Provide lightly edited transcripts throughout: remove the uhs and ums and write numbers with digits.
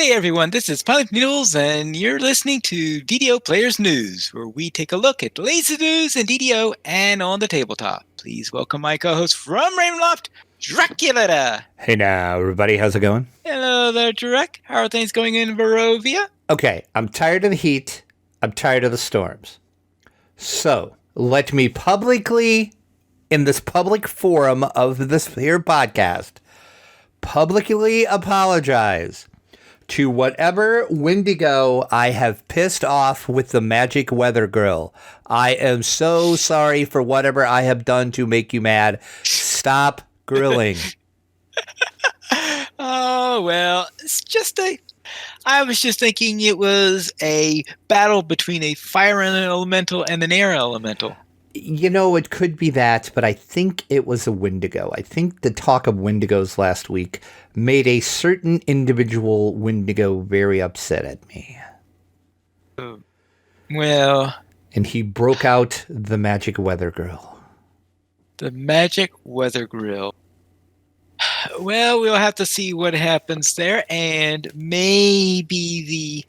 day, everyone. This is Pilot Noodles, and you're listening to DDO Players News, where we take a look at the latest news in DDO and on the tabletop. Please welcome my co-host from Ravenloft, Dracula. Hey now, everybody. How's it going? Hello there, Drek. How are things going in Barovia? Okay, I'm tired of the heat. I'm tired of the storms. So, let me publicly, in this public forum of this here podcast, publicly apologize to whatever Wendigo I have pissed off with the Magic Weather Grill. I am so sorry for whatever I have done to make you mad. Stop grilling. Oh, well, I was just thinking it was a battle between a fire elemental and an air elemental. You know, it could be that, but I think it was a Wendigo. I think the talk of Wendigos last week made a certain individual Wendigo very upset at me. Well... And he broke out the Magic Weather Grill. The Magic Weather Grill. Well, we'll have to see what happens there, and maybe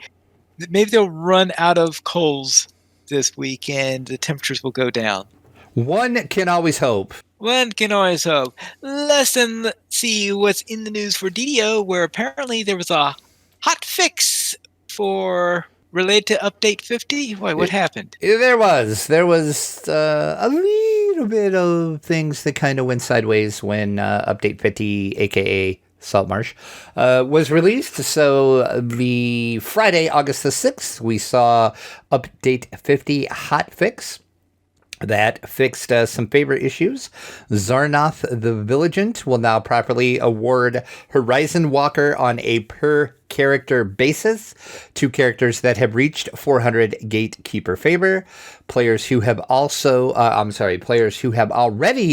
they'll run out of coals this week, and the temperatures will go down. One can always hope. One can always hope. Let's see what's in the news for DDO, where apparently there was a hot fix related to Update 50. Why, what happened? There was a little bit of things that kind of went sideways when Update 50, aka Saltmarsh, was released. So the Friday, August the 6th, we saw Update 50 hot fix. That fixed some favorite issues. Zarnoth the Vigilant will now properly award Horizon Walker on a per-character basis to characters that have reached 400 Gatekeeper favor. Players who have already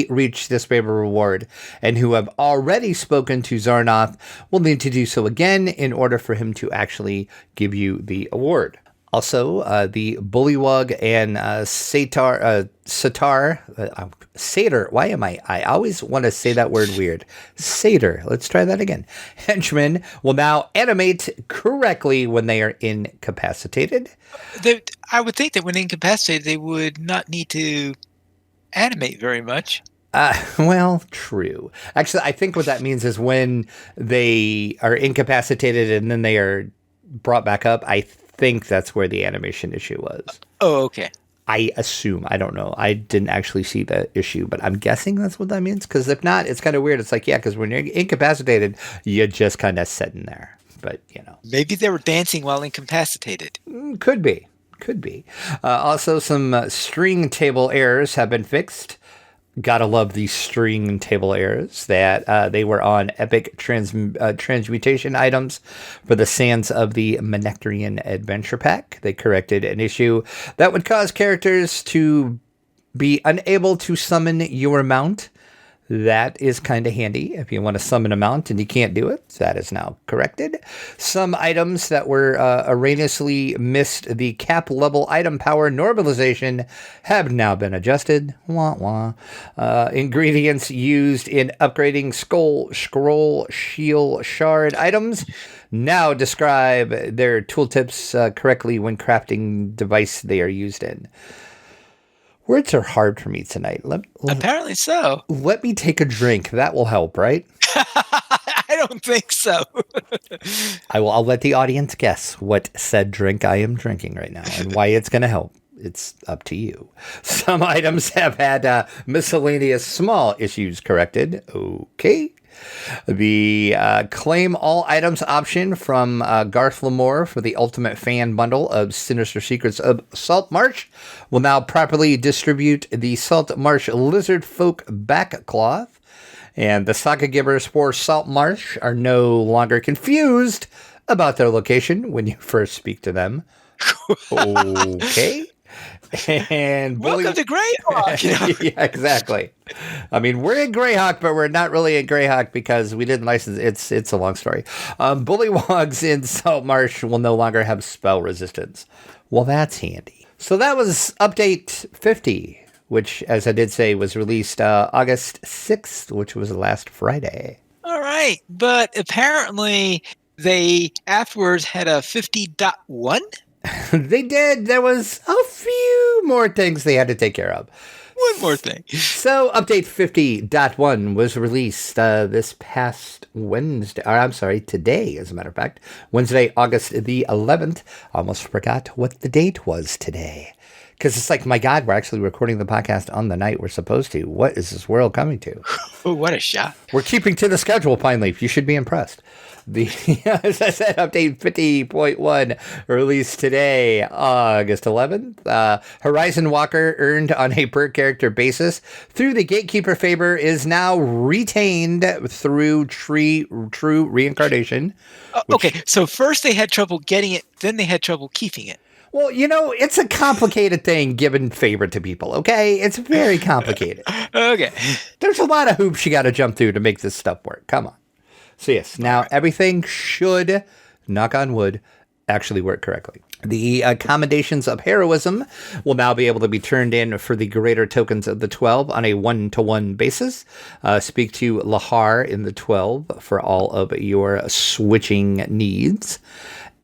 reached this favor reward and who have already spoken to Zarnoth will need to do so again in order for him to actually give you the award. Also, the Bullywug and Satyr. Why am I always want to say that word weird. Satyr. Let's try that again. Henchmen will now animate correctly when they are incapacitated. I would think that when incapacitated, they would not need to animate very much. Well, true. Actually, I think what that means is when they are incapacitated and then they are brought back up, I think that's where the animation issue was. Oh, okay. I assume. I don't know. I didn't actually see the issue, but I'm guessing that's what that means. Because if not, it's kind of weird. It's like, yeah, because when you're incapacitated, you're just kind of sitting there. But, you know. Maybe they were dancing while incapacitated. Could be. Also, some string table errors have been fixed. Gotta love these string table errors that they were on epic transmutation items for the Sands of the Menectrian Adventure Pack. They corrected an issue that would cause characters to be unable to summon your mount. That is kind of handy if you want to summon a mount and you can't do it. That is now corrected. Some items that were erroneously missed the cap level item power normalization have now been adjusted. Wah wah. Ingredients used in upgrading scroll, shield, shard items now describe their tooltips correctly when crafting device they are used in. Words are hard for me tonight. Apparently so. Let me take a drink. That will help, right? I don't think so. I'll let the audience guess what said drink I am drinking right now and why it's going to help. It's up to you. Some items have had miscellaneous small issues corrected. Okay. The claim all items option from Garth Lamore for the Ultimate Fan Bundle of Sinister Secrets of Saltmarsh will now properly distribute the Saltmarsh Lizard Folk backcloth. And the Saga Givers for Saltmarsh are no longer confused about their location when you first speak to them. Okay. And welcome to Greyhawk. Yeah, exactly. I mean, we're in Greyhawk, but we're not really in Greyhawk because we didn't license. It's a long story. Bullywugs in Saltmarsh will no longer have spell resistance. Well, that's handy. So that was update 50, which, as I did say, was released August 6th, which was last Friday. All right, but apparently They afterwards had a 50.1. They did. There was a few more things they had to take care of. One more thing. So, update 50.1 was released this past Wednesday. Or, I'm sorry, today, as a matter of fact. Wednesday, August the 11th. Almost forgot what the date was today. Because it's like, my God, we're actually recording the podcast on the night we're supposed to. What is this world coming to? Oh, what a shot. We're keeping to the schedule, Pine Leaf. You should be impressed. As I said, update 50.1 released today, August 11th. Horizon Walker, earned on a per character basis through the Gatekeeper favor, is now retained through true reincarnation. Okay, so first they had trouble getting it, then they had trouble keeping it. Well, it's a complicated thing giving favor to people, okay? It's very complicated. Okay. There's a lot of hoops you got to jump through to make this stuff work. Come on. So yes, now everything should, knock on wood, actually work correctly. The commendations of heroism will now be able to be turned in for the greater tokens of the 12 on a 1-to-1 basis. Speak to Lahar in the 12 for all of your switching needs.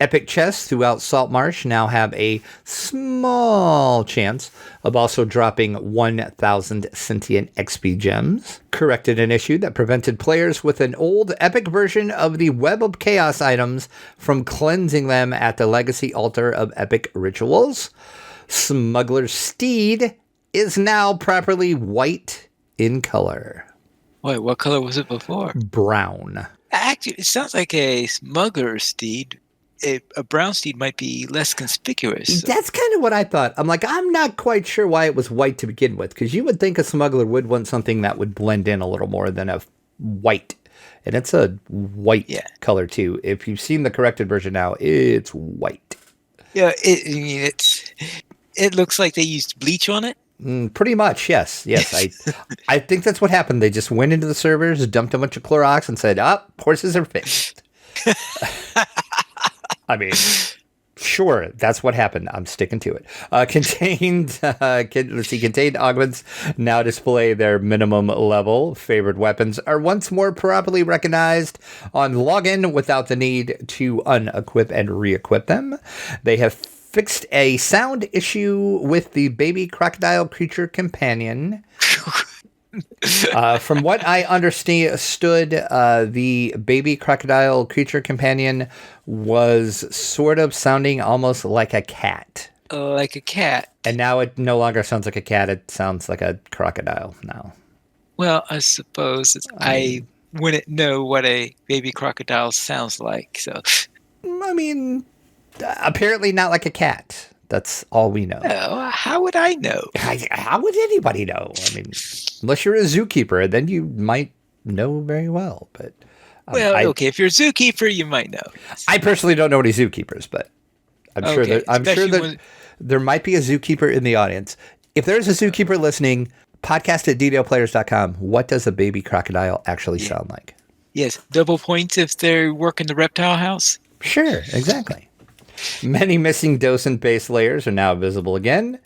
Epic chests throughout Saltmarsh now have a small chance of also dropping 1,000 sentient XP gems. Corrected an issue that prevented players with an old epic version of the Web of Chaos items from cleansing them at the Legacy Altar of Epic Rituals. Smuggler's Steed is now properly white in color. Wait, what color was it before? Brown. Actually, it sounds like a smuggler's steed. A brown steed might be less conspicuous. So. That's kind of what I thought. I'm like, I'm not quite sure why it was white to begin with, because you would think a smuggler would want something that would blend in a little more than a white. And it's a white color, too. If you've seen the corrected version now, it's white. Yeah, it looks like they used bleach on it. Pretty much, yes. I think that's what happened. They just went into the servers, dumped a bunch of Clorox, and said, horses are fixed. I mean, sure, that's what happened. I'm sticking to it. Contained augments now display their minimum level. Favored weapons are once more properly recognized on login without the need to unequip and re-equip them. They have fixed a sound issue with the baby crocodile creature companion. From what I understood, the baby crocodile creature companion was sort of sounding almost like a cat. Like a cat. And now it no longer sounds like a cat. It sounds like a crocodile now. Well, I suppose I wouldn't know what a baby crocodile sounds like. So, I mean, apparently not like a cat. That's all we know. Oh, how would I know? How would anybody know? I mean, unless you're a zookeeper, then you might know very well. But okay, if you're a zookeeper, you might know. I personally don't know any zookeepers, but I'm sure that there might be a zookeeper in the audience. If there's a zookeeper listening, podcast at DDOplayers.com. What does a baby crocodile actually sound like? Yes, double points if they work in the reptile house. Sure, exactly. Many missing docent base layers are now visible again.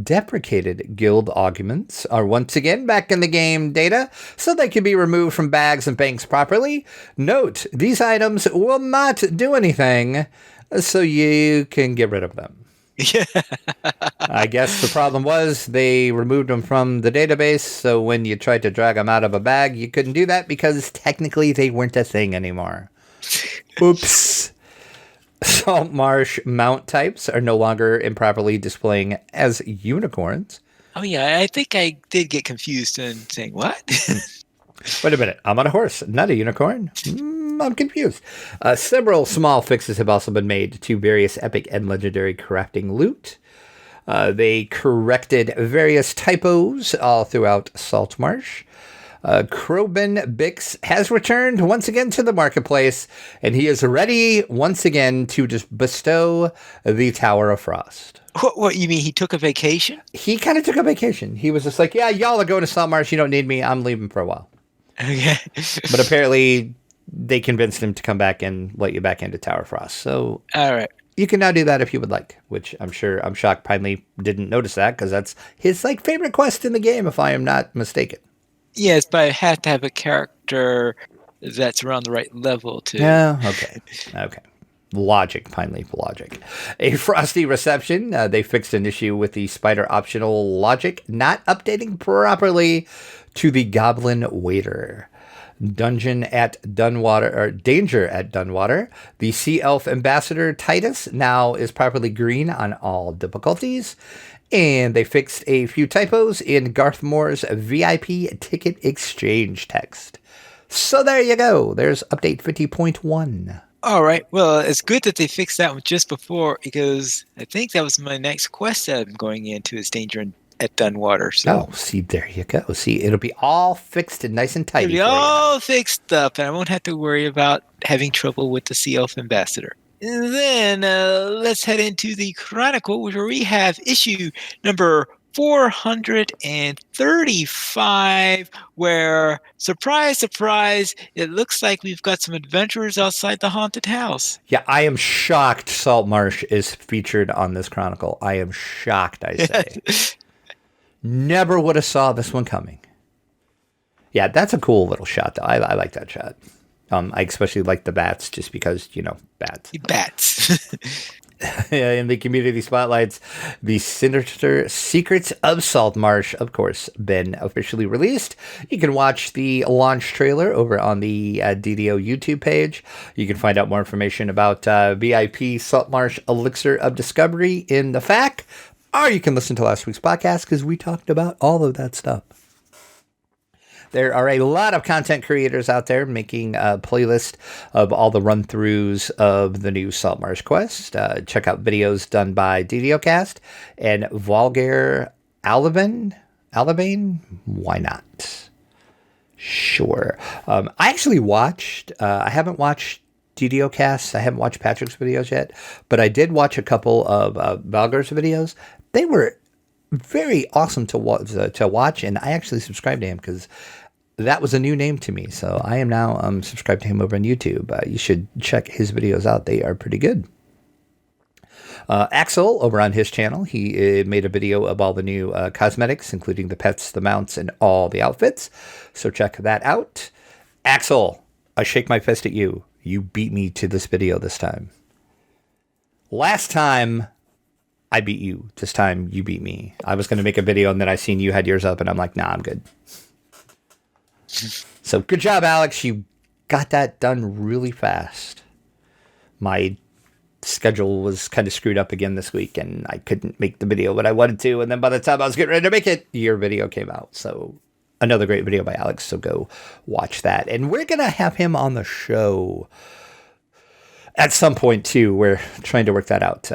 Deprecated guild augments are once again back in the game data, so they can be removed from bags and banks properly. Note, these items will not do anything, so you can get rid of them. I guess the problem was they removed them from the database, so when you tried to drag them out of a bag, you couldn't do that because technically they weren't a thing anymore. Oops. Saltmarsh mount types are no longer improperly displaying as unicorns. Oh, yeah, I think I did get confused and saying, what? Wait a minute, I'm on a horse, not a unicorn. I'm confused. Several small fixes have also been made to various epic and legendary crafting loot. They corrected various typos all throughout Saltmarsh. Krobin Bix has returned once again to the marketplace, and he is ready once again to just bestow the Tower of Frost. What, you mean he took a vacation? He kind of took a vacation. He was just like, yeah, y'all are going to Saltmarsh. You don't need me. I'm leaving for a while. Okay. But apparently they convinced him to come back and let you back into Tower of Frost. So all right. You can now do that if you would like, which I'm shocked Pineley didn't notice that because that's his favorite quest in the game, if I am not mistaken. Yes, but I had to have a character that's around the right level to. Yeah, okay. Okay. Logic, Pine Leaf logic. A frosty reception. They fixed an issue with the spider optional logic not updating properly to the goblin waiter. Dungeon at Dunwater, or Danger at Dunwater. The Sea Elf Ambassador Titus now is properly green on all difficulties. And they fixed a few typos in Garth Moore's VIP ticket exchange text. So there you go. There's update 50.1. All right. Well, it's good that they fixed that one just before, because I think that was my next quest that I'm going into is Danger at Dunwater. So Oh, see, there you go. See, it'll be all fixed and nice and tidy it'll be for you. all fixed up, and I won't have to worry about having trouble with the Sea Elf Ambassador. And then let's head into the Chronicle, where we have issue number 435, where, surprise, surprise, it looks like we've got some adventurers outside the haunted house. Yeah, I am shocked Saltmarsh is featured on this Chronicle. I am shocked, I say. Never would have saw this one coming. Yeah, that's a cool little shot, though. I like that shot. I especially like the bats, just because, bats. Bats. In the community spotlights, the Sinister Secrets of Saltmarsh, of course, been officially released. You can watch the launch trailer over on the DDO YouTube page. You can find out more information about VIP Saltmarsh Elixir of Discovery in the FAQ, or you can listen to last week's podcast because we talked about all of that stuff. There are a lot of content creators out there making a playlist of all the run-throughs of the new Saltmarsh quest. Check out videos done by DDO Cast and Volgar Alabane. Why not? Sure. I actually watched, I haven't watched DDO Cast. I haven't watched Patrick's videos yet, but I did watch a couple of Volgar's videos. They were very awesome to watch, and I actually subscribed to him because that was a new name to me. So I am now subscribed to him over on YouTube. You should check his videos out. They are pretty good. Axel, over on his channel, he made a video of all the new cosmetics, including the pets, the mounts, and all the outfits. So check that out. Axel, I shake my fist at you. You beat me to this video this time. Last time, I beat you. This time, you beat me. I was going to make a video, and then I seen you had yours up, and I'm like, nah, I'm good. So good job, Alex. You got that done really fast. My schedule was kind of screwed up again this week, and I couldn't make the video when I wanted to. And then by the time I was getting ready to make it, your video came out. So another great video by Alex. So go watch that. And we're going to have him on the show at some point, too. We're trying to work that out.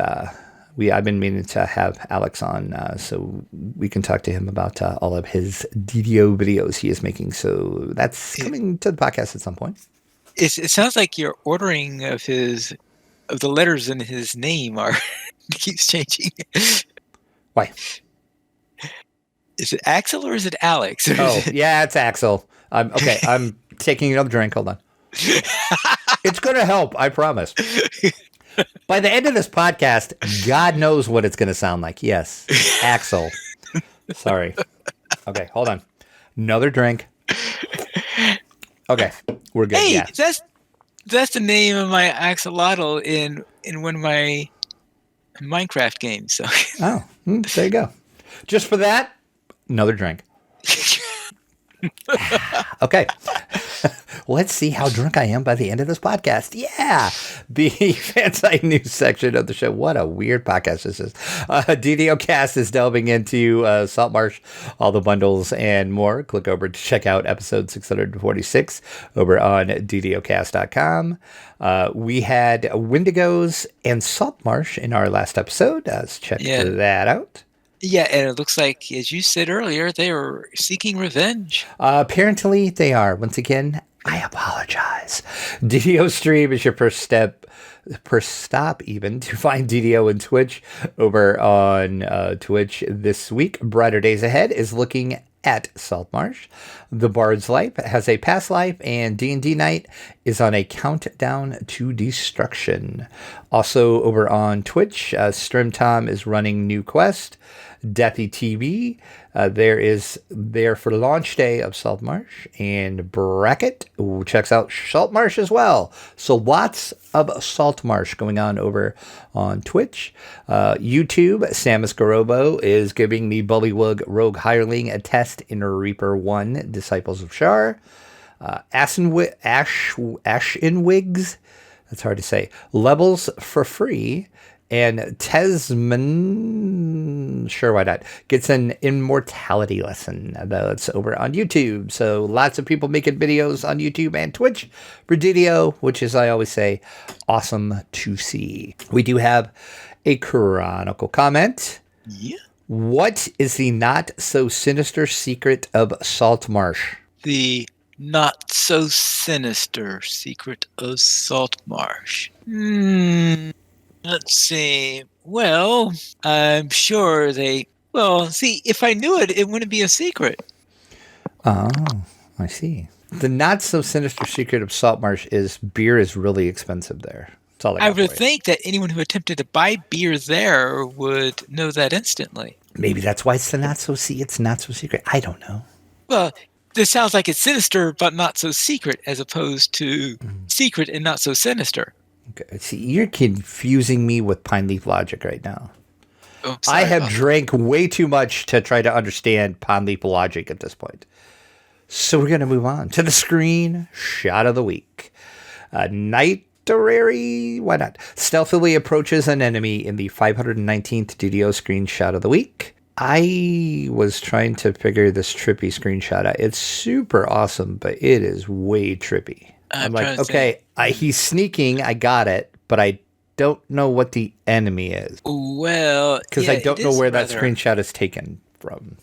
I've been meaning to have Alex on so we can talk to him about all of his DDO videos he is making. So that's coming to the podcast at some point. It sounds like your ordering of the letters in his name keeps changing. Why? Is it Axel or is it Alex? Oh, yeah, it's Axel. Okay, I'm taking another drink. Hold on. It's going to help, I promise. By the end of this podcast, God knows what it's going to sound like. Yes, Axel. Sorry. Okay, hold on. Another drink. Okay, we're good. Hey, yeah. that's the name of my axolotl in one of my Minecraft games. So. Oh, there you go. Just for that, another drink. Okay. Let's see how drunk I am by the end of this podcast. Yeah. The Fansite News section of the show. What a weird podcast this is. DDO Cast is delving into Saltmarsh, all the bundles and more. Click over to check out episode 646 over on ddocast.com. We had Wendigos and Saltmarsh in our last episode. Let's check that out. Yeah, and it looks like, as you said earlier, they are seeking revenge. Apparently they are. Once again, I apologize. DDO Stream is your first stop even to find DDO and Twitch over on Twitch this week. Brighter Days Ahead is looking at Saltmarsh. The Bard's Life has a past life and D&D night is on a countdown to destruction. Also over on Twitch, Stream Tom is running New Quest. Deathy TV, there for launch day of Saltmarsh, and Bracket checks out Saltmarsh as well. So lots of Saltmarsh going on over on Twitch. YouTube, Samus Garobo is giving the Bullywug Rogue Hireling a test in Reaper 1 Disciples of Shar. Ashenwigs, that's hard to say, levels for free. And Tesman, sure, why not, gets an immortality lesson. That's over on YouTube. So lots of people making videos on YouTube and Twitch for DDO, which is, I always say, awesome to see. We do have a Chronicle comment. Yeah. What is the not-so-sinister secret of Saltmarsh? The not-so-sinister secret of Saltmarsh. Let's see. Well, I'm sure see, if I knew it, it wouldn't be a secret. Oh, I see. The not-so-sinister secret of Saltmarsh is beer is really expensive there. That's all I would think that anyone who attempted to buy beer there would know that instantly. Maybe that's why it's not so secret. I don't know. Well, this sounds like it's sinister, but not so secret, as opposed to secret and not so sinister. Okay. See, you're confusing me with Pine Leaf Logic right now. Oh, I have drank way too much to try to understand Pine Leaf Logic at this point. So we're going to move on to the screen shot of the week. Nighterary, why not? Stealthily approaches an enemy in the 519th DDO screenshot of the week. I was trying to figure this trippy screenshot out. It's super awesome, but it is way trippy. I'm like, okay, he's sneaking. I got it, but I don't know what the enemy is. Well, because I don't know where that screenshot is taken from.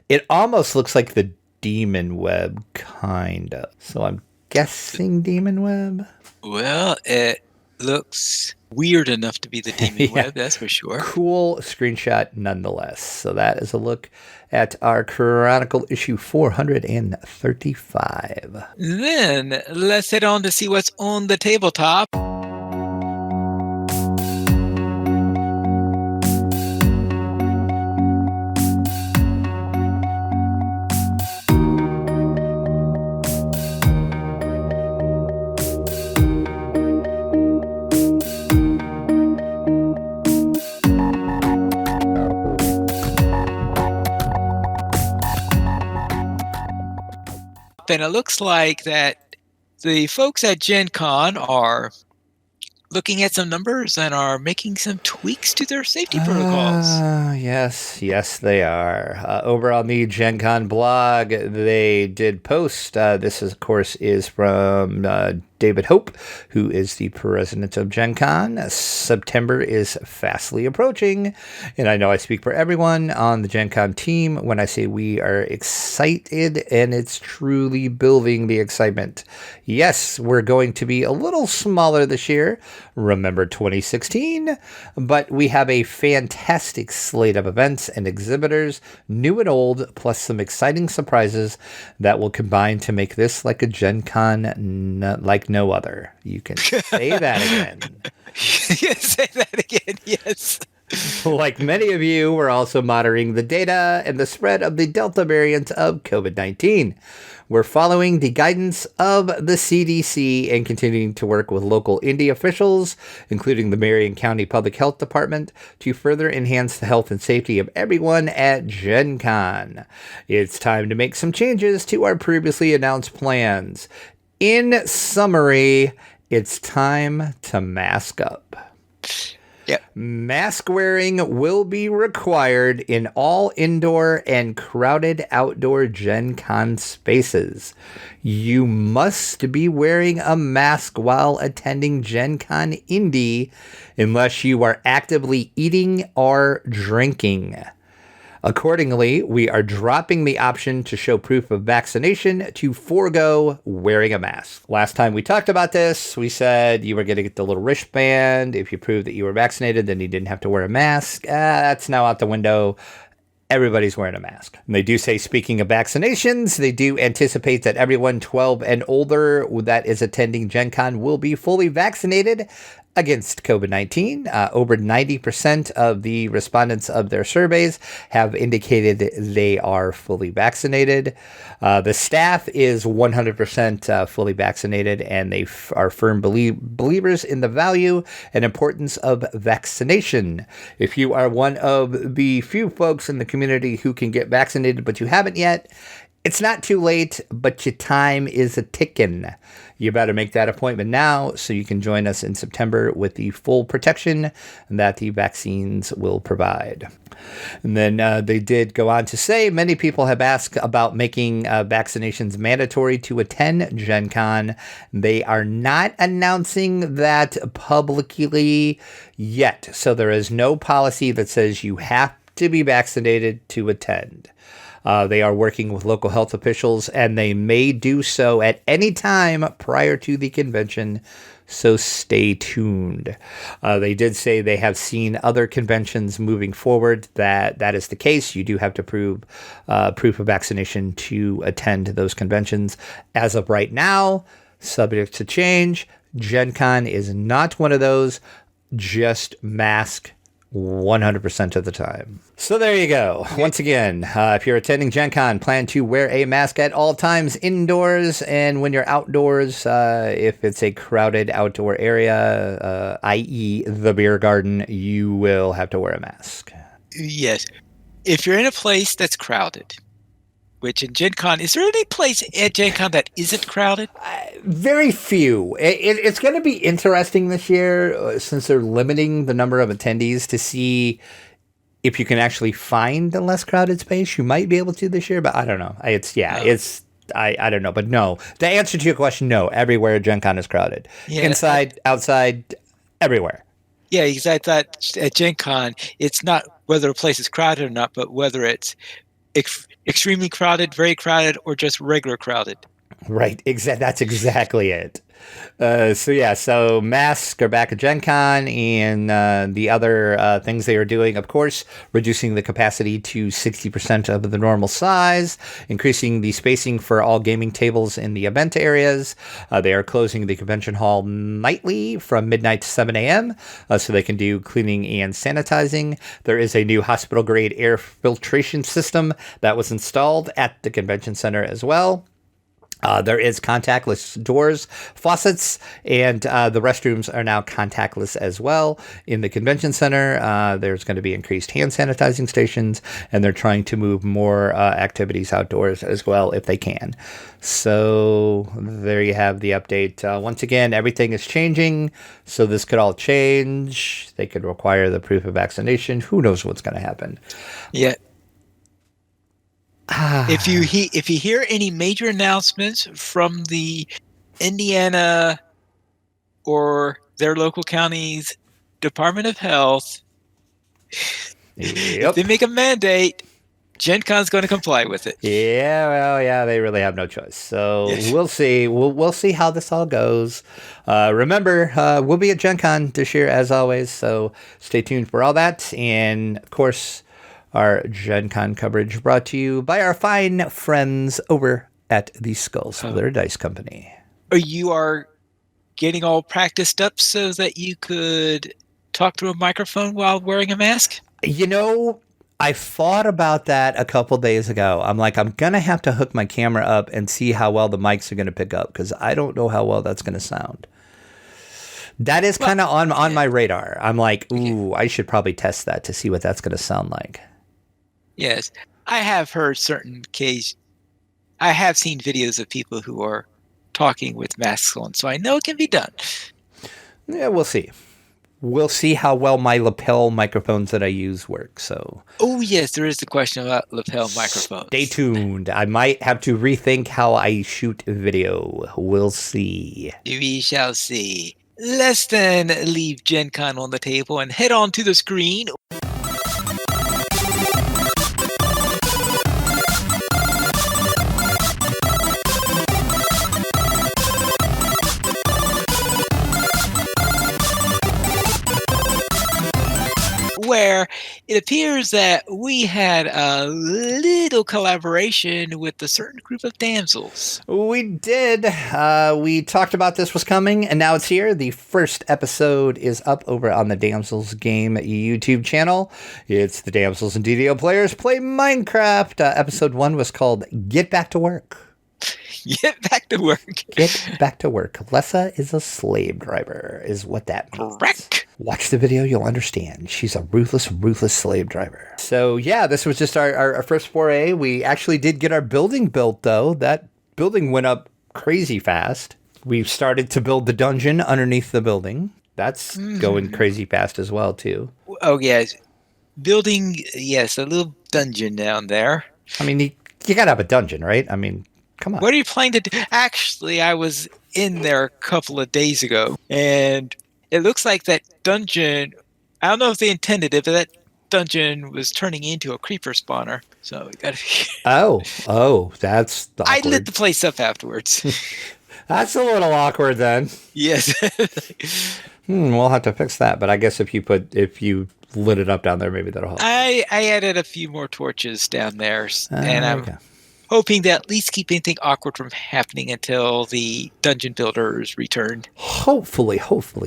It almost looks like the Demon Web, kind of. So I'm guessing Demon Web. Well, it looks weird enough to be the Demon Web, that's for sure. Cool screenshot nonetheless. So that is a look at our Chronicle issue 435. Then let's head on to see what's on the tabletop. And it looks like that the folks at Gen Con are looking at some numbers and are making some tweaks to their safety protocols. Yes, they are. Over on the Gen Con blog, they did post. This, of course, is from David Hope, who is the president of Gen Con. September is fastly approaching, and I know I speak for everyone on the Gen Con team when I say we are excited, and it's truly building the excitement. Yes, we're going to be a little smaller this year. Remember 2016? But we have a fantastic slate of events and exhibitors, new and old, plus some exciting surprises that will combine to make this like a Gen Con like no other. You can say that again. Say that again, yes. Like many of you, we're also monitoring the data and the spread of the Delta variant of COVID-19. We're following the guidance of the CDC and continuing to work with local Indy officials, including the Marion County Public Health Department, to further enhance the health and safety of everyone at Gen Con. It's time to make some changes to our previously announced plans. In summary, it's time to mask up. Yep. Mask wearing will be required in all indoor and crowded outdoor Gen Con spaces. You must be wearing a mask while attending Gen Con Indy unless you are actively eating or drinking. Accordingly, we are dropping the option to show proof of vaccination to forego wearing a mask. Last time we talked about this, we said you were going to get the little wristband. If you proved that you were vaccinated, then you didn't have to wear a mask. That's now out the window. everybody's wearing a mask. And they do say, speaking of vaccinations, they do anticipate that everyone 12 and older that is attending Gen Con will be fully vaccinated against COVID-19. Over 90% of the respondents of their surveys have indicated they are fully vaccinated. The staff is 100% fully vaccinated, and they are firm believers in the value and importance of vaccination. If you are one of the few folks in the community who can get vaccinated but you haven't yet, it's not too late, but your time is a ticking. You better make that appointment now so you can join us in September with the full protection that the vaccines will provide. And then they did go on to say many people have asked about making vaccinations mandatory to attend Gen Con. They are not announcing that publicly yet. So there is no policy that says you have to be vaccinated to attend. They are working with local health officials, and they may do so at any time prior to the convention, so stay tuned. They did say they have seen other conventions moving forward that is the case. You do have to prove proof of vaccination to attend those conventions. As of right now, subject to change, Gen Con is not one of those. Just mask 100% of the time. So there you go. Once again, if you're attending Gen Con, plan to wear a mask at all times indoors, and when you're outdoors, if it's a crowded outdoor area, i.e. the beer garden, you will have to wear a mask. Yes. If you're in a place that's crowded, which in Gen Con, is there any place at Gen Con that isn't crowded? Very few. It's going to be interesting this year since they're limiting the number of attendees to see if you can actually find a less crowded space. You might be able to this year, but I don't know. I don't know. But no, the answer to your question, no. Everywhere Gen Con is crowded. Yeah, inside, outside, everywhere. Yeah, because I thought at Gen Con, it's not whether a place is crowded or not, but whether it's extremely crowded, very crowded, or just regular crowded. Right. That's exactly it. So masks are back at Gen Con, and the other things they are doing, of course, reducing the capacity to 60% of the normal size, increasing the spacing for all gaming tables in the event areas. They are closing the convention hall nightly from midnight to 7 a.m. So they can do cleaning and sanitizing. There is a new hospital-grade air filtration system that was installed at the convention center as well. There is contactless doors, faucets, and the restrooms are now contactless as well. In the convention center, there's going to be increased hand sanitizing stations, and they're trying to move more activities outdoors as well if they can. So there you have the update. Once again, everything is changing, so this could all change. They could require the proof of vaccination. Who knows what's going to happen? Yeah. If you hear any major announcements from the Indiana or their local county's Department of Health, if they make a mandate, Gen Con's going to comply with it. Yeah, well, yeah, they really have no choice. So We'll see. We'll see how this all goes. Remember, we'll be at Gen Con this year as always, so stay tuned for all that. And of course, our Gen Con coverage brought to you by our fine friends over at the Skull Splitter Dice Company. You are getting all practiced up so that you could talk through a microphone while wearing a mask? You know, I thought about that a couple days ago. I'm like, I'm going to have to hook my camera up and see how well the mics are going to pick up, because I don't know how well that's going to sound. That is kind of on my radar. I'm like, ooh, I should probably test that to see what that's going to sound like. Yes, I have heard I have seen videos of people who are talking with masks on, so I know it can be done. Yeah, we'll see. We'll see how well my lapel microphones that I use work. So. Oh yes, there is the question about lapel microphones. Stay tuned. I might have to rethink how I shoot video. We'll see. We shall see. Let's then leave Gen Con on the table and head on to the screen. where it appears that we had a little collaboration with a certain group of damsels. We did. We talked about this was coming, and now it's here. The first episode is up over on the Damsels Game YouTube channel. It's the Damsels and DDO Players Play Minecraft. Episode 1 was called Get Back to Work. Get back to work. Get back to work. Lessa is a slave driver, is what that means. Correct. Watch the video, you'll understand. She's a ruthless, ruthless slave driver. So yeah, this was just our first foray. We actually did get our building built, though. That building went up crazy fast. We've started to build the dungeon underneath the building. That's going crazy fast as well, too. Oh, yes. Building, yes, a little dungeon down there. I mean, you gotta have a dungeon, right? I mean, come on. What are you planning to do? Actually, I was in there a couple of days ago, and it looks like that dungeon, I don't know if they intended it, but that dungeon was turning into a creeper spawner. So we gotta Oh, that's awkward. I lit the place up afterwards. That's a little awkward then. Yes. We'll have to fix that. But I guess if you lit it up down there, maybe that'll help. I added a few more torches down there, and I'm okay. hoping to at least keep anything awkward from happening until the dungeon builders return. Hopefully,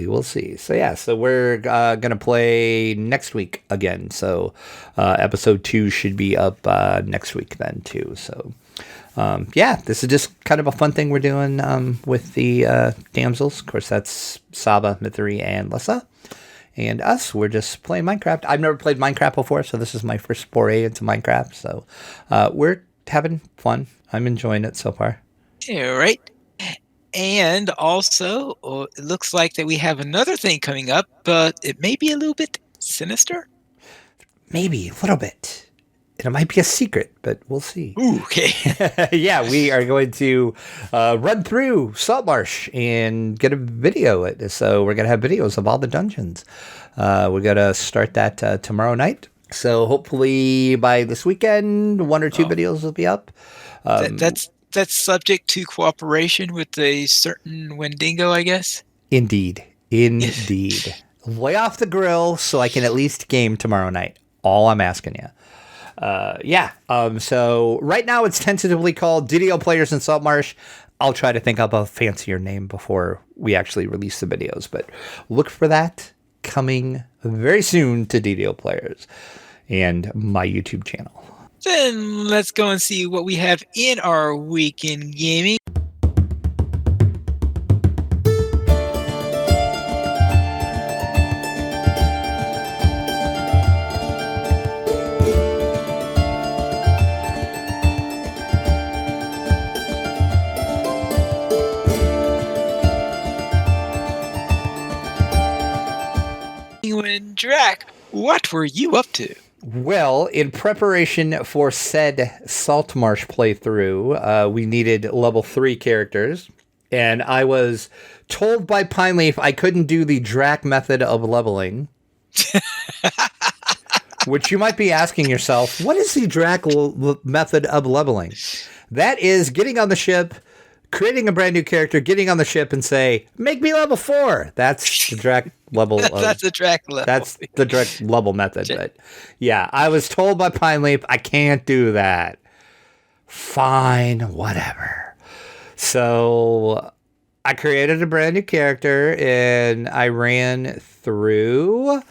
we'll see. So yeah, so we're gonna play next week again. So episode 2 should be up next week then too. So yeah, this is just kind of a fun thing we're doing with the damsels. Of course, that's Saba, Mithri, and Lessa. And us, we're just playing Minecraft. I've never played Minecraft before, so this is my first foray into Minecraft. So we're having fun. I'm enjoying it so far. Yeah, right. And also, it looks like that we have another thing coming up, but it may be a little bit sinister. Maybe a little bit. It might be a secret, but we'll see. Ooh, okay. Yeah, we are going to run through Saltmarsh and get a video. So we're going to have videos of all the dungeons. We're going to start that tomorrow night. So hopefully by this weekend, 1 or 2 videos will be up. That's subject to cooperation with a certain Wendigo, I guess. Indeed. Lay off the grill so I can at least game tomorrow night. All I'm asking you. So right now it's tentatively called DDO Players in Saltmarsh. I'll try to think up a fancier name before we actually release the videos, but look for that coming very soon to DDO Players and my YouTube channel. Then let's go and see what we have in our weekend gaming. Drac, what were you up to? Well, in preparation for said Saltmarsh playthrough, we needed level 3 characters, and I was told by Pineleaf I couldn't do the Drac method of leveling. Which you might be asking yourself, what is the Drac method of leveling? That is getting on the ship, creating a brand new character, getting on the ship, and say, "Make me level 4." That's the Drac level. That's the Drac level. That's the Drac level method. But yeah, I was told by Pineleaf I can't do that. Fine, whatever. So I created a brand new character and I ran through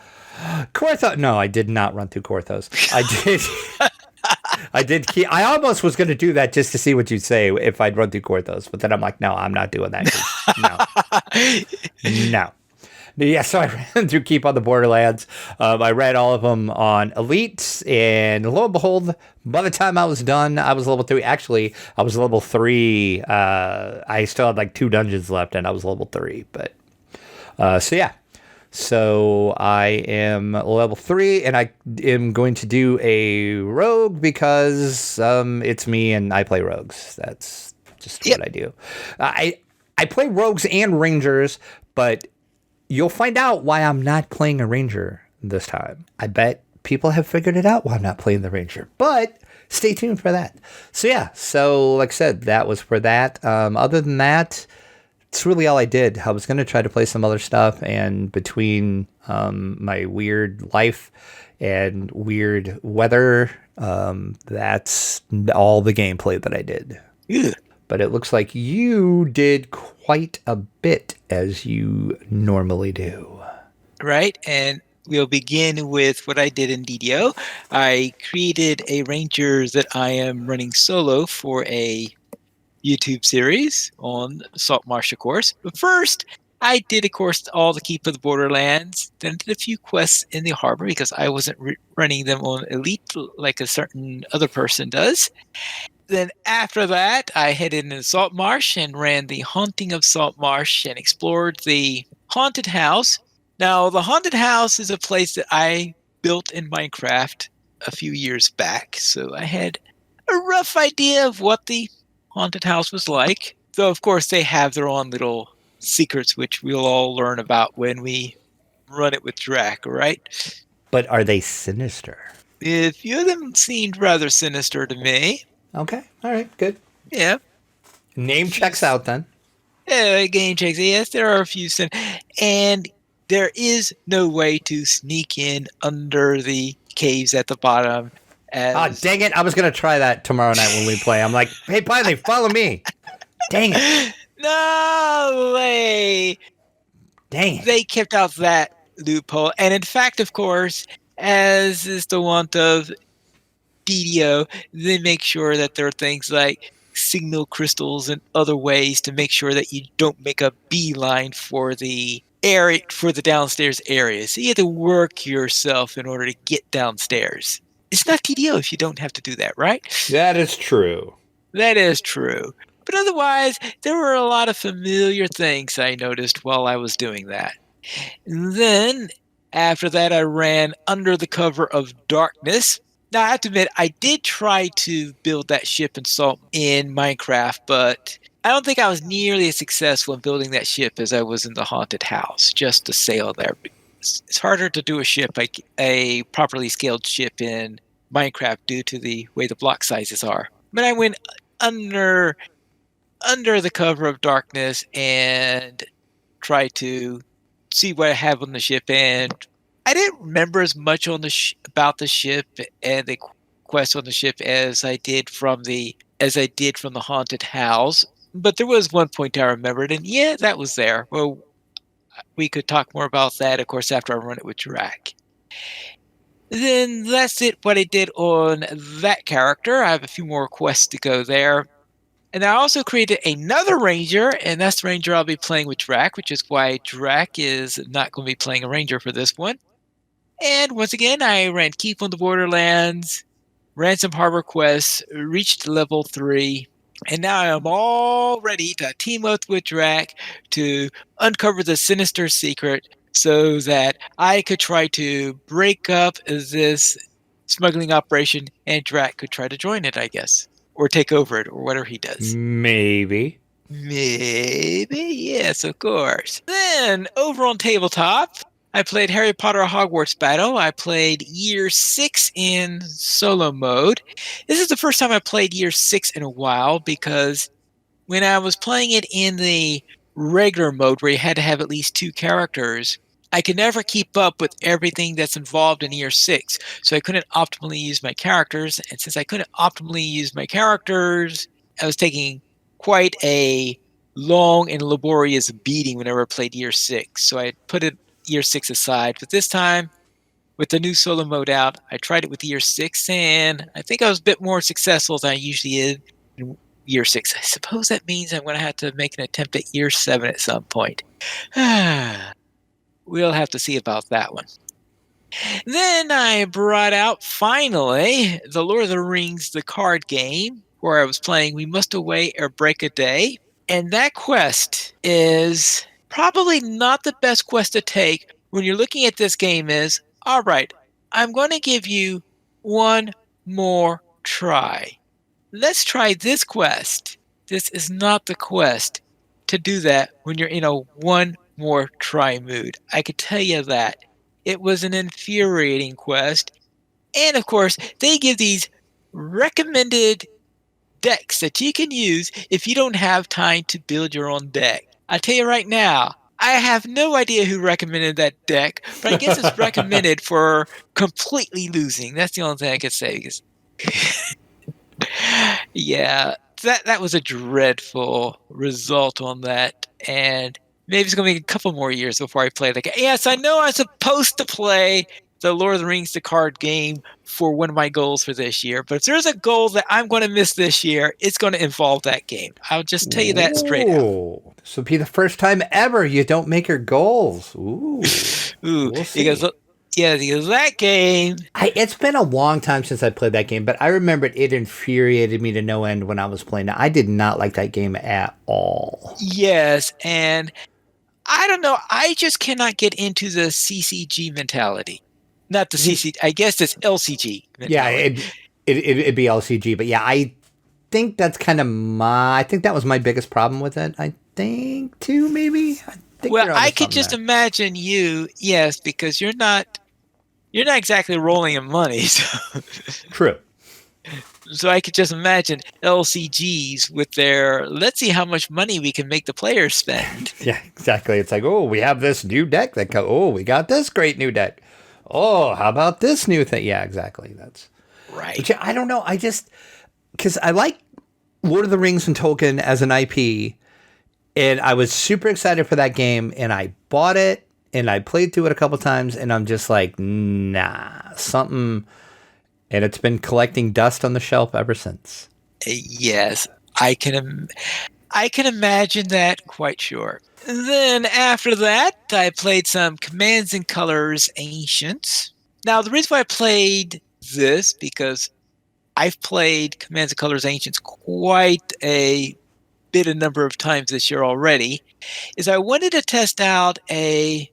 Korthos. No, I did not run through Korthos. I did. I almost was going to do that just to see what you'd say if I'd run through Korthos, but then I'm like, no, I'm not doing that. No. Yeah, so I ran through Keep on the Borderlands. I read all of them on Elite, and lo and behold, by the time I was done, I was level 3. Actually, I was level 3. I still had like 2 dungeons left, and I was level 3. But so yeah. So I am level 3, and I am going to do a rogue because it's me and I play rogues. That's just what I do. I play rogues and rangers, but you'll find out why I'm not playing a ranger this time. I bet people have figured it out why I'm not playing the ranger, but stay tuned for that. So yeah, so like I said, that was for that. Other than that, That's really all I did. I was going to try to play some other stuff, and between my weird life and weird weather, that's all the gameplay that I did. Ugh. But it looks like you did quite a bit as you normally do. Right? And we'll begin with what I did in DDO. I created a ranger that I am running solo for a YouTube series on Salt Marsh, of course. But first, I did, of course, all the Keep of the Borderlands. Then did a few quests in the harbor because I wasn't running them on Elite like a certain other person does. Then after that, I headed into Salt Marsh and ran the Haunting of Salt Marsh and explored the haunted house. Now, the haunted house is a place that I built in Minecraft a few years back, so I had a rough idea of what the haunted house was like. Though, of course, they have their own little secrets, which we'll all learn about when we run it with Drac, right? But are they sinister? A few of them seemed rather sinister to me. Okay, all right, good. Yeah, Name few checks out then. game checks. Yes, there are a few and there is no way to sneak in under the caves at the bottom. Ah, As dang it! I was gonna try that tomorrow night when we play. I'm like, hey, Piley, follow me. Dang it! no way, Dang it! they kept out that loophole. And in fact, of course, as is the want of DDO, they make sure that there are things like signal crystals and other ways to make sure that you don't make a beeline for the area for the downstairs area. So you have to work yourself in order to get downstairs. It's not DDO if you don't have to do that, right? That is true. That is true. But otherwise, there were a lot of familiar things I noticed while I was doing that. And then after that, I ran Under the Cover of Darkness. Now, I have to admit, I did try to build that ship in Salt in Minecraft, but I don't think I was nearly as successful in building that ship as I was in the haunted house, just to sail there. It's harder to do a ship, like a properly scaled ship in Minecraft due to the way the block sizes are. But I went under under the cover of darkness and try to see what I have on the ship. And I didn't remember as much on the about the ship and the quest on the ship as I did from the haunted house. But there was one point I remembered, and yeah, that was there. Well, we could talk more about that, of course, after I run it with Drac. Then that's it. What I did on that character. I have a few more quests to go there. And I also created another ranger, and that's the ranger I'll be playing with Drac, which is why Drac is not going to be playing a ranger for this one. And once again, I ran Keep on the Borderlands, ran some harbor quests, reached level 3, and now I am all ready to team up with Drac to uncover the sinister secret so that I could try to break up this smuggling operation and Drac could try to join it, I guess. Or take over it, or whatever he does. Maybe. Maybe, yes, of course. Then, over on tabletop, I played Harry Potter Hogwarts Battle. I played Year 6 in solo mode. This is the first time I played Year 6 in a while because when I was playing it in the regular mode where you had to have at least 2 characters, I could never keep up with everything that's involved in Year 6. So I couldn't optimally use my characters. And since I couldn't optimally use my characters, I was taking quite a long and laborious beating whenever I played Year 6. So I put Year 6 aside. But this time, with the new solo mode out, I tried it with Year 6, and I think I was a bit more successful than I usually am in Year 6. I suppose that means I'm going to have to make an attempt at Year 7 at some point. We'll have to see about that one. Then I brought out, finally, the Lord of the Rings, the card game, where I was playing We Must Await or Break a Day. And that quest is probably not the best quest to take when you're looking at this game is, all right, I'm going to give you one more try. Let's try this quest. This is not the quest to do that when you're in a one more try mood. I could tell you that. It was an infuriating quest. And of course, they give these recommended decks that you can use if you don't have time to build your own deck. I tell you right now, I have no idea who recommended that deck, but I guess it's recommended for completely losing. That's the only thing I could say. Yeah, that was a dreadful result on that, and maybe it's gonna be a couple more years before I play the game. Yes, I know I'm supposed to play the Lord of the Rings, the card game, for one of my goals for this year, but if there's a goal that I'm gonna miss this year, it's gonna involve that game. I'll just tell you that straight out. Ooh, this will be the first time ever you don't make your goals. Ooh, Ooh, we'll because see. yeah, because that game. It's been a long time since I played that game, but I remember it infuriated me to no end when I was playing it. I did not like that game at all. Yes, and I don't know. I just cannot get into the CCG mentality. Not the CC. I guess it's LCG Yeah, mentality. it'd be LCG, but yeah, I think that's kind of my. I think that was my biggest problem with it. I think too, maybe. I think Well, you're onto I could something just there. imagine you. Yes, because you're not exactly rolling in money. True. So I could just imagine LCGs with their let's see how much money we can make the players spend. Yeah, exactly. It's like, oh, we have this new deck that oh, we got this great new deck. Oh, how about this new thing? Yeah, exactly. Right. But yeah, I don't know. I just because I like Lord of the Rings and Tolkien as an IP, and I was super excited for that game, and I bought it and I played through it a couple times, and I'm just like, nah, something, and it's been collecting dust on the shelf ever since. Yes, I can. I can imagine that, quite sure. Then after that, I played some Commands and Colors Ancients. Now, the reason why I played this, because I've played Commands and Colors Ancients quite a bit a number of times this year already, is I wanted to test out a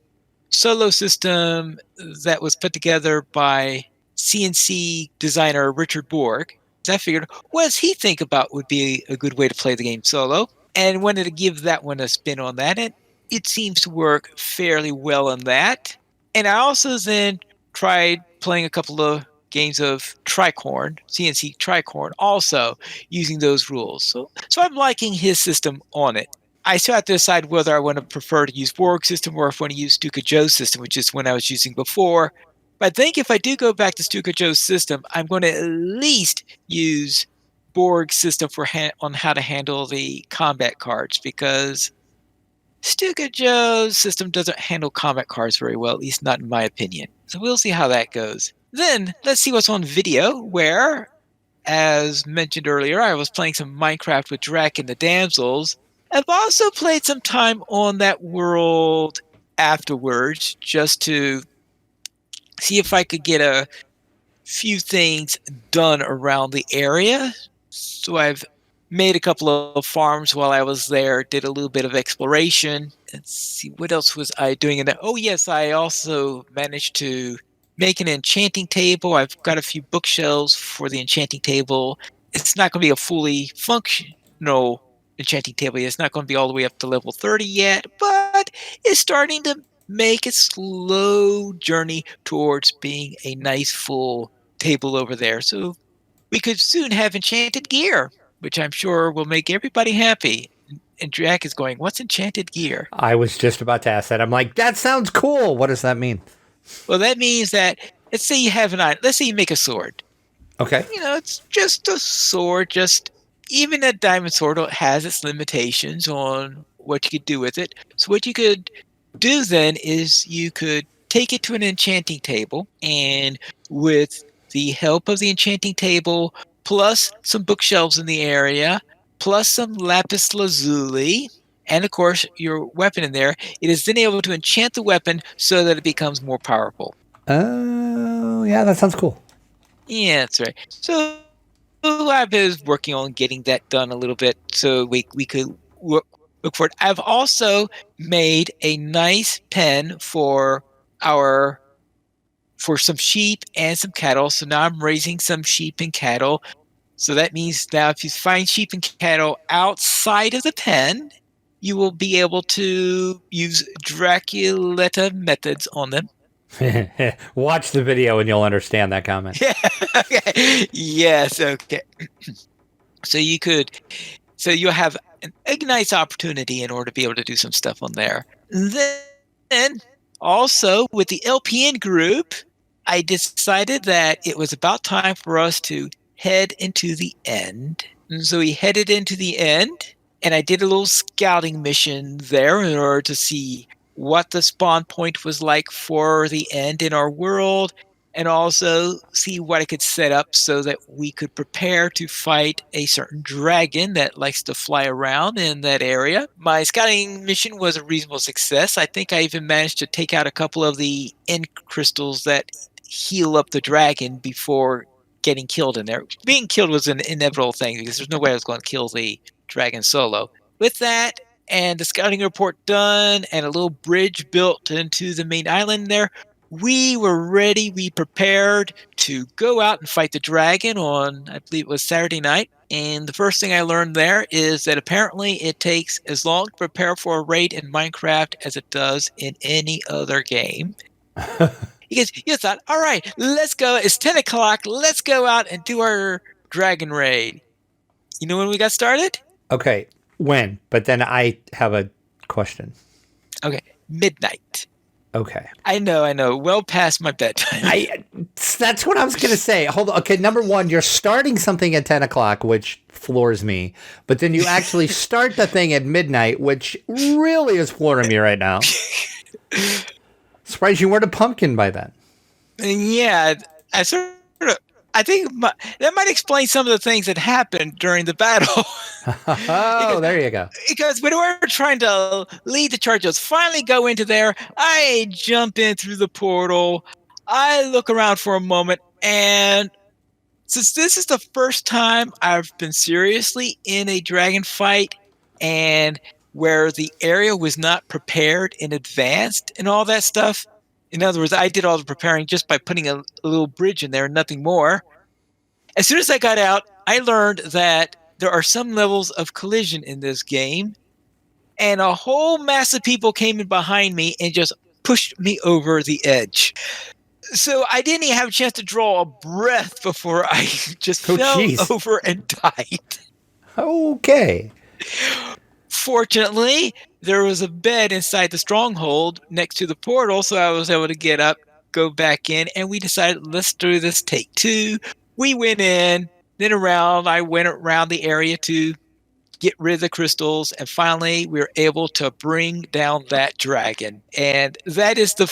solo system that was put together by CNC designer Richard Borg. So I figured, what does he think about would be a good way to play the game solo? And wanted to give that one a spin on that. And it seems to work fairly well on that. And I also then tried playing a couple of games of Tricorn, CNC Tricorn, also using those rules. So I'm liking his system on it. I still have to decide whether I want to prefer to use Borg system or if I want to use Stuka Joe's system, which is one I was using before. But I think if I do go back to Stuka Joe's system, I'm going to at least use Borg's system for on how to handle the combat cards because Stuka Joe's system doesn't handle combat cards very well, at least not in my opinion. So we'll see how that goes. Then let's see what's on video, where, as mentioned earlier, I was playing some Minecraft with Drac and the Damsels. I've also played some time on that world afterwards just to see if I could get a few things done around the area. So I've made a couple of farms while I was there, did a little bit of exploration. Let's see, what else was I doing in that? Oh, yes, I also managed to make an enchanting table. I've got a few bookshelves for the enchanting table. It's not going to be a fully functional enchanting table. It's not going to be all the way up to level 30 yet, but it's starting to make a slow journey towards being a nice full table over there. So we could soon have enchanted gear, which I'm sure will make everybody happy. And Jack is going, what's enchanted gear? I was just about to ask that. I'm like, that sounds cool. What does that mean? Well, that means that, let's say you have an item. Let's say you make a sword. Okay. It's just a sword. Just even a diamond sword has its limitations on what you could do with it. So what you could do then is you could take it to an enchanting table, and with the help of the enchanting table, plus some bookshelves in the area, plus some lapis lazuli, and of course your weapon in there, it is then able to enchant the weapon so that it becomes more powerful. Oh, yeah, that sounds cool. Yeah, that's right. So I've been working on getting that done a little bit so we could look for it. I've also made a nice pen our for some sheep and some cattle. So now I'm raising some sheep and cattle. So that means now if you find sheep and cattle outside of the pen, you will be able to use Draculeta methods on them. Watch the video and you'll understand that comment. Yeah. Okay. Yes. Okay. So you could. So you'll have a nice opportunity in order to be able to do some stuff on there. Then, also with the LPN group, I decided that it was about time for us to head into the end. And so we headed into the end, and I did a little scouting mission there in order to see what the spawn point was like for the end in our world, and also see what I could set up so that we could prepare to fight a certain dragon that likes to fly around in that area. My scouting mission was a reasonable success. I think I even managed to take out a couple of the end crystals that heal up the dragon before getting killed in there. Being killed was an inevitable thing because there's no way I was going to kill the dragon solo. With that, and the scouting report done, and a little bridge built into the main island there, we were ready. We prepared to go out and fight the dragon on, I believe it was Saturday night. And the first thing I learned there is that apparently it takes as long to prepare for a raid in Minecraft as it does in any other game. Because you thought, all right, let's go. It's 10 o'clock. Let's go out and do our dragon raid. You know when we got started? Okay, when? But then I have a question. Okay, midnight. Okay. I know. Well past my bedtime. That's what I was going to say. Hold on. Okay, number one, you're starting something at 10 o'clock, which floors me. But then you actually start the thing at midnight, which really is flooring me right now. Surprised you weren't a pumpkin by then. Yeah, I sort of. I think that might explain some of the things that happened during the battle. Oh, there you go. Because when we're trying to lead the charges, finally go into there, I jump in through the portal. I look around for a moment, and since this is the first time I've been seriously in a dragon fight, and where the area was not prepared in advance and all that stuff. In other words, I did all the preparing just by putting a little bridge in there and nothing more. As soon as I got out, I learned that there are some levels of collision in this game, and a whole mass of people came in behind me and just pushed me over the edge. So I didn't even have a chance to draw a breath before I just fell over and died. Okay. Fortunately, there was a bed inside the stronghold next to the portal, so I was able to get up, go back in, and we decided, let's do this take two. We went in, then around. I went around the area to get rid of the crystals, and finally we were able to bring down that dragon. And that is the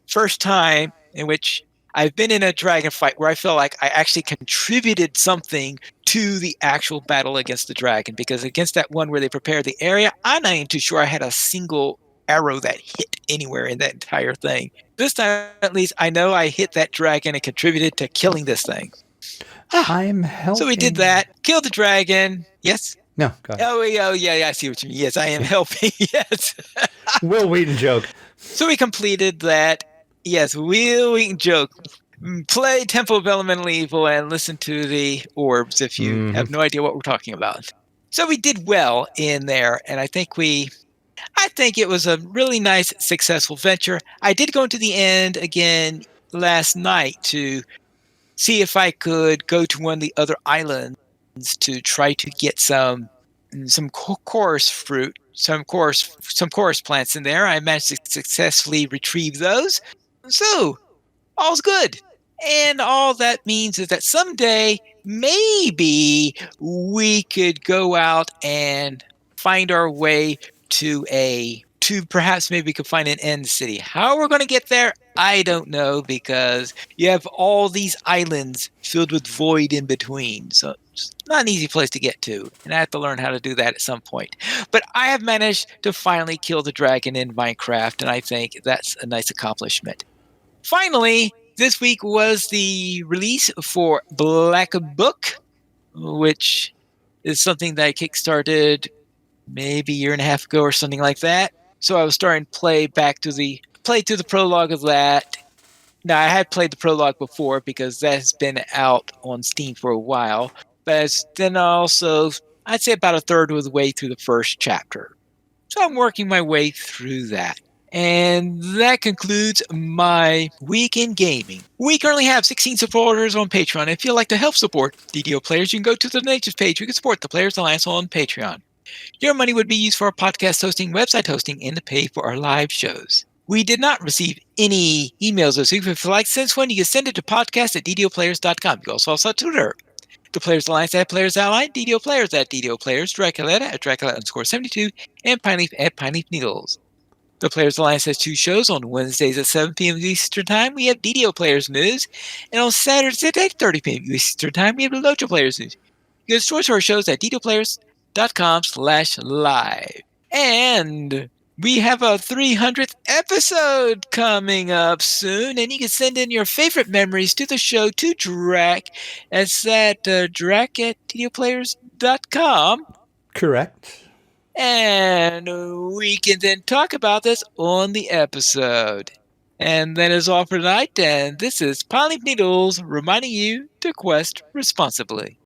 first time in which I've been in a dragon fight where I feel like I actually contributed something to the actual battle against the dragon, because against that one where they prepared the area, I'm not even too sure I had a single arrow that hit anywhere in that entire thing. This time, at least, I know I hit that dragon and contributed to killing this thing. I'm helping. So we did that, killed the dragon. Yes? No, go ahead. Oh, yeah, I see what you mean. Yes, I am helping. Yes. Will Wheaton joke. So we completed that. Yes, Will Wheaton joke. Play Temple of Elemental Evil and listen to the orbs if you have no idea what we're talking about. So we did well in there, and I think it was a really nice, successful venture. I did go into the end again last night to see if I could go to one of the other islands to try to get some chorus fruit, some chorus plants in there. I managed to successfully retrieve those. So, all's good. And all that means is that someday, maybe we could go out and find our way to perhaps maybe we could find an end city. How we're going to get there, I don't know, because you have all these islands filled with void in between. So it's not an easy place to get to. And I have to learn how to do that at some point. But I have managed to finally kill the dragon in Minecraft, and I think that's a nice accomplishment. Finally, this week was the release for Black Book, which is something that I kickstarted maybe a year and a half ago or something like that. So I was starting to play through the prologue of that. Now, I had played the prologue before because that has been out on Steam for a while. But then also, I'd say about a third of the way through the first chapter. So I'm working my way through that. And that concludes my week in gaming. We currently have 16 supporters on Patreon. If you'd like to help support DDO players, you can go to the donations page. You can support the Players Alliance on Patreon. Your money would be used for our podcast hosting, website hosting, and to pay for our live shows. We did not receive any emails this week. If you'd like to send one, you can send it to podcast@ddoplayers.com. You can also follow us on Twitter. The Players Alliance at Players Ally, DDO Players at DDO Players, Draculetta at Dracula_72, and Pineleaf at Pineleaf Needles. The Players Alliance has 2 shows on Wednesdays at 7 p.m. Eastern Time. We have DDO Players News, and on Saturdays at 8:30 p.m. Eastern Time, we have the Lojo Players News. You can store to our shows at ddoplayers.com/live. And we have a 300th episode coming up soon, and you can send in your favorite memories to the show to Drac. That's at drac@ddoplayers.com. Correct. And we can then talk about this on the episode. And that is all for tonight. And this is Polly Needles reminding you to quest responsibly.